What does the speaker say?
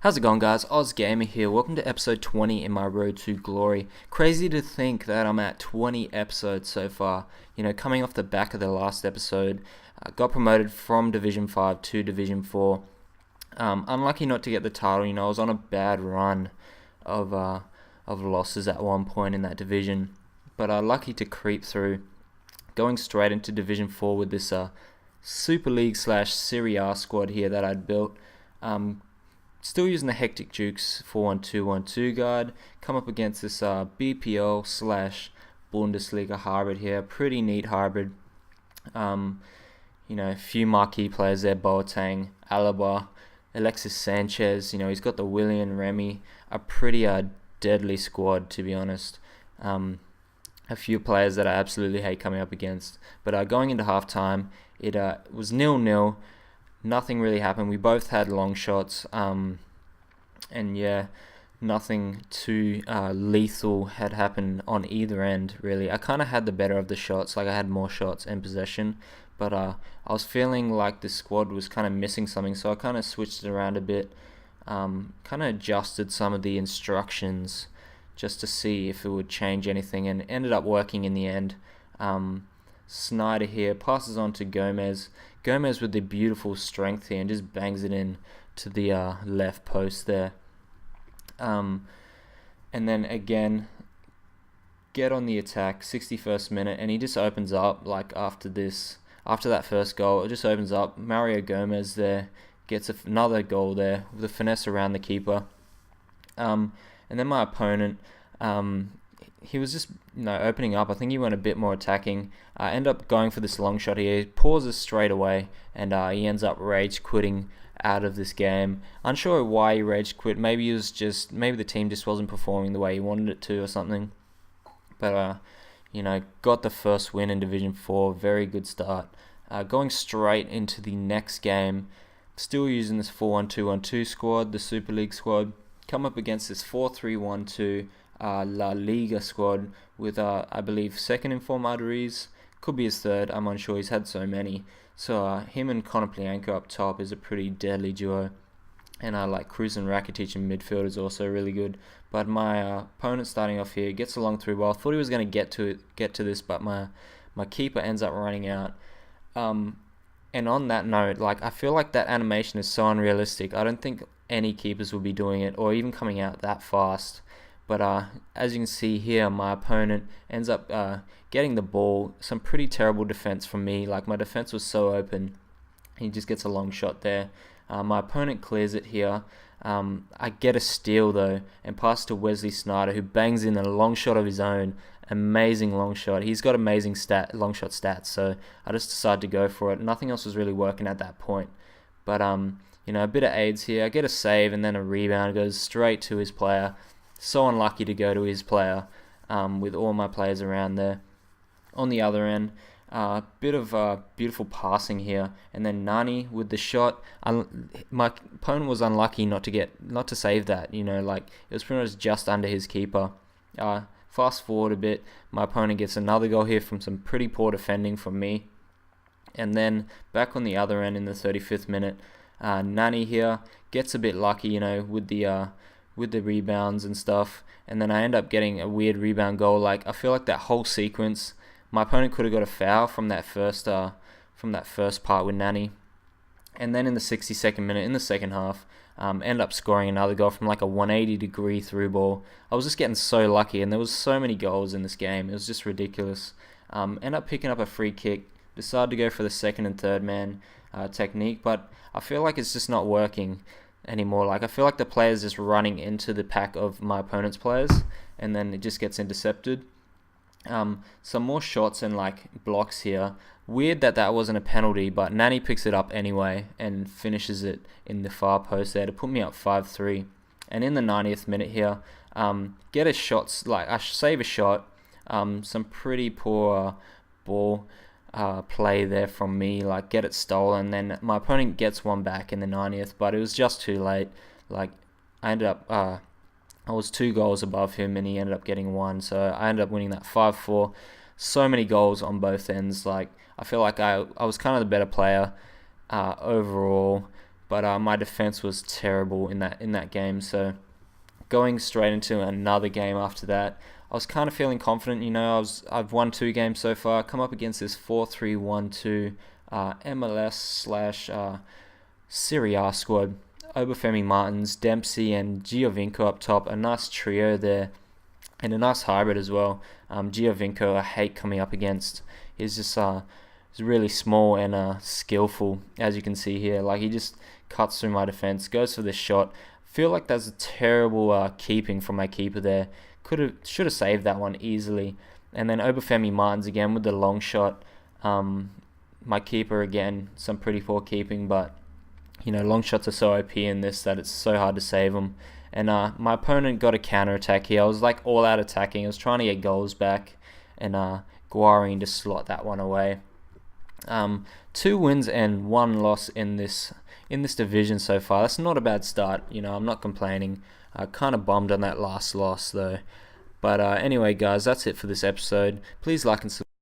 How's it going, guys? OzGamer here. Welcome to episode 20 in my road to glory. Crazy to think that I'm at 20 episodes so far. Coming off the back of the last episode, got promoted from Division 5 to Division 4. Unlucky not to get the title. I was on a bad run of losses at one point in that division, but lucky to creep through, going straight into Division 4 with this Super League / Serie A squad here that I'd built. Still using the Hectic Jukes 4-1-2-1-2 guide. Come up against this BPL / Bundesliga hybrid here. Pretty neat hybrid. A few marquee players there: Boateng, Alaba, Alexis Sanchez. He's got the Willian, Remy. A pretty deadly squad, to be honest. A few players that I absolutely hate coming up against. But going into halftime, it was 0-0. Nothing really happened. We both had long shots, and nothing too lethal had happened on either end, really. I kind of had the better of the shots, I had more shots and possession, but I was feeling like the squad was kind of missing something, so I kind of switched it around a bit, kind of adjusted some of the instructions just to see if it would change anything, and ended up working in the end. Snyder here passes on to Gomez. Gomez with the beautiful strength here and just bangs it in to the left post there. And then again, get on the attack, 61st minute, and he just opens up after that first goal. It just opens up. Mario Gomez there gets another goal there with a finesse around the keeper. And then my opponent, he was just opening up. I think he went a bit more attacking. End up going for this long shot here. He pauses straight away, and he ends up rage quitting out of this game. Unsure why he rage quit. Maybe the team just wasn't performing the way he wanted it to or something. But got the first win in Division 4. Very good start. Going straight into the next game. Still using this 4-1-2-1-2 squad, the Super League squad. Come up against this 4-3-1-2 La Liga squad with I believe second in form Aduriz, could be his third, I'm unsure, he's had so many. So him and Konoplyanka up top is a pretty deadly duo, and I like Cruz and Rakitic in midfield is also really good. But my opponent starting off here gets along through well. I thought he was going to get to this, but my keeper ends up running out. And on that note, I feel like that animation is so unrealistic. I don't think any keepers will be doing it or even coming out that fast. But as you can see here, my opponent ends up getting the ball. Some pretty terrible defense from me. My defense was so open. He just gets a long shot there. My opponent clears it here. I get a steal though and pass to Wesley Snyder, who bangs in a long shot of his own. Amazing long shot. He's got amazing long shot stats, so I just decided to go for it. Nothing else was really working at that point. But a bit of aids here. I get a save and then a rebound. It goes straight to his player. So unlucky to go to his player with all my players around there. On the other end, bit of beautiful passing here, and then Nani with the shot. My opponent was unlucky not to save that. It was pretty much just under his keeper. Fast forward a bit, my opponent gets another goal here from some pretty poor defending from me, and then back on the other end in the 35th minute, Nani here gets a bit lucky, with the rebounds and stuff, and then I end up getting a weird rebound goal. I feel like that whole sequence, my opponent could have got a foul from that first part with Nani, and then in the 62nd minute in the second half, end up scoring another goal from a 180-degree through ball. I was just getting so lucky, and there was so many goals in this game. It was just ridiculous. End up picking up a free kick. Decided to go for the second and third man technique, but I feel like it's just not working anymore. I feel like the player's just running into the pack of my opponent's players, and then it just gets intercepted. Some more shots and blocks here. Weird that wasn't a penalty, but Nani picks it up anyway and finishes it in the far post there to put me up 5-3. And in the 90th minute here, get a shot, I save a shot. Some pretty poor ball play there from me, get it stolen, then my opponent gets one back in the 90th, but it was just too late. I ended up I was 2 goals above him and he ended up getting 1, so I ended up winning that 5-4. So many goals on both ends. I feel like I was kind of the better player overall. but my defense was terrible in that game. So going straight into another game after that, I was kind of feeling confident. I've won 2 games so far. Come up against this 4-3-1-2 MLS slash Serie A squad. Obafemi Martins, Dempsey, and Giovinco up top. A nice trio there, and a nice hybrid as well. Giovinco, I hate coming up against. He's just he's really small and skillful, as you can see here. Like, he just cuts through my defense, goes for this shot. Feel like that's a terrible keeping from my keeper there. Should have saved that one easily. And then Obafemi Martins again with the long shot. My keeper again, some pretty poor keeping, but long shots are so OP in this that it's so hard to save them. And my opponent got a counter attack here. I was like all out attacking. I was trying to get goals back, and Guarin just slot that one away. 2 wins and 1 loss in this division so far. That's not a bad start. I'm not complaining. I kind of bummed on that last loss though. But anyway, guys, that's it for this episode. Please like and subscribe.